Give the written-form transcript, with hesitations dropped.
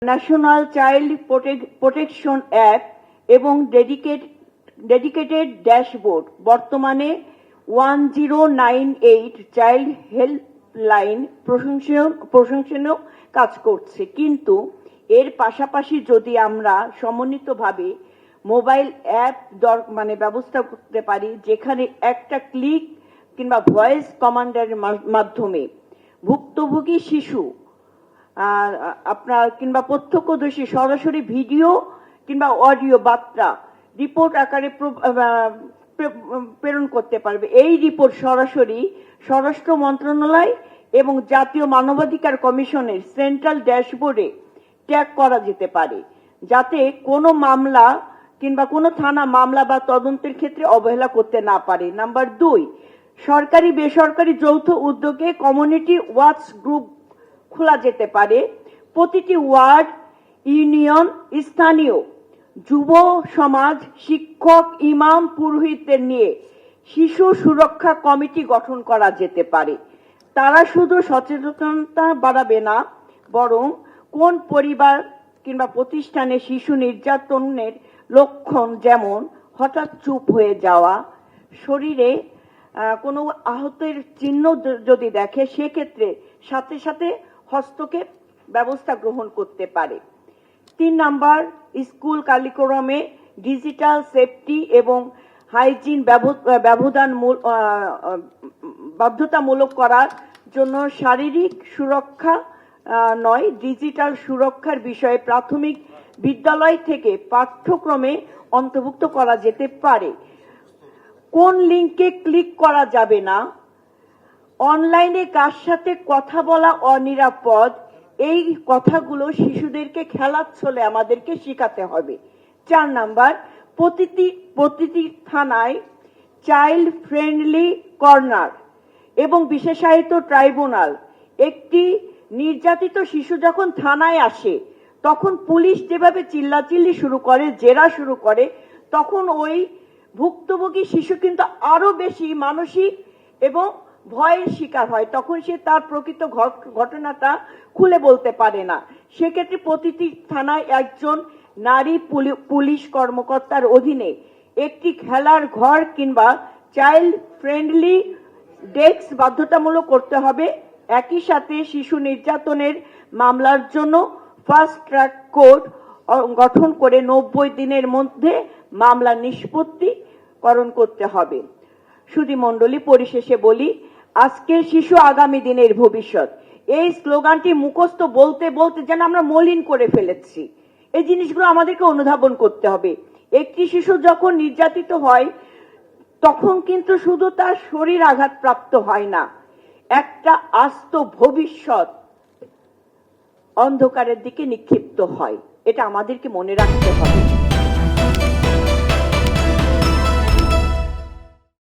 National child protection app এবং dedicated dashboard বর্তমানে 1098 child helpline প্রশংসনীয় কাজ করছে। কিন্তু এর পাশাপাশি যদি আমরা সমন্বিতভাবে মোবাইল অ্যাপ ব্যবস্থা করতে পারি, যেখানে একটা ক্লিক কিংবা ভয়েস কমান্ডের মাধ্যমে ভুক্তভোগী শিশু আপনার কিংবা প্রত্যক্ষদর্শী সরাসরি ভিডিও কিংবা অডিও বার্তা রিপোর্ট আকারে প্রেরণ করতে পারবে। এই রিপোর্ট সরাসরি স্বরাষ্ট্র মন্ত্রণালয় এবং জাতীয় মানবাধিকার কমিশনের সেন্ট্রাল ড্যাশবোর্ডে ট্যাগ করা যেতে পারে, যাতে কোনো মামলা কিংবা কোনো থানা মামলা বা তদন্তের ক্ষেত্রে অবহেলা করতে না পারে। নাম্বার 2, সরকারি বেসরকারি যৌথ উদ্যোগে কমিউনিটি ওয়াচ গ্রুপ খোলা যেতে পারে। প্রতিটি ওয়ার্ড, ইউনিয়ন, স্থানীয় যুব সমাজ, শিক্ষক, ইমাম, পুরোহিতদের নিয়ে শিশু সুরক্ষা কমিটি গঠন করা যেতে পারে। তারা শুধু সচেতনতা বাড়াবে না, বরং কোন পরিবার কিংবা প্রতিষ্ঠানে শিশু নির্যাতনের লক্ষণ, যেমন হঠাৎ চুপ হয়ে যাওয়া, শরীরে কোনো আহতের চিহ্ন যদি দেখে, সেক্ষেত্রে সাথে সাথে হস্তক্ষেপ ব্যবস্থা গ্রহণ করতে পারে। 3 নাম্বার, স্কুল কারিকুলামে ডিজিটাল সেফটি এবং হাইজিন বাধ্যতামূলক করার জন্য শারীরিক সুরক্ষা নয়, ডিজিটাল সুরক্ষার বিষয়ে প্রাথমিক বিদ্যালয় থেকে পাঠ্যক্রমে অন্তর্ভুক্ত করা যেতে পারে। কোন লিঙ্কে ক্লিক করা যাবে না, অনলাইনে কার সাথে কথা বলা অনিরাপদ, এই কথাগুলো শিশুদেরকে খেলার ছলে আমাদেরকে শেখাতে হবে। 4 নাম্বার, প্রতিটি থানায় চাইল্ড ফ্রেন্ডলি কর্নার এবং বিশেষায়িত ট্রাইব্যুনাল। একটি নির্যাতিত শিশু যখন থানায় আসে, তখন পুলিশ যেভাবে চিল্লাচিল্লি শুরু করে, জেরা শুরু করে, তখন ওই ভুক্তভোগী শিশু কিন্তু আরো বেশি মানসিক এবং ভয়ের শিকার হয়। তখন সে তার প্রকৃত ঘটনাটা খুলে বলতে পারে না। সেক্ষেত্রে প্রতিটি থানায় একজন নারী পুলিশ কর্মকর্তার অধীনে একটি খেলার ঘর কিংবা চাইল্ড ফ্রেন্ডলি ডেস্ক বাধ্যতামূলক করতে হবে। একই সাথে শিশু নির্যাতনের মামলার জন্য ফাস্ট ট্র্যাক কোর্ট গঠন করে 90 দিনের মধ্যে মামলা নিষ্পত্তিকরণ করতে হবে। সুধী মণ্ডলী, পরিশেষে বলি, আজকের শিশু আগামী দিনের ভবিষ্যৎ। এই স্লোগানটি মুখস্থ বলতে বলতে যেন আমরা মলিন করে ফেলেছি। এই জিনিসগুলো আমাদেরকে অনুধাবন করতে হবে। একটি শিশু যখন নির্যাতিত হয়, তখন কিন্তু শুধু তার শরীর আঘাতপ্রাপ্ত হয় না, একটা আস্ত ভবিষ্যৎ অন্ধকারের দিকে নিক্ষিপ্ত হয়। এটা আমাদেরকে মনে রাখতে হবে।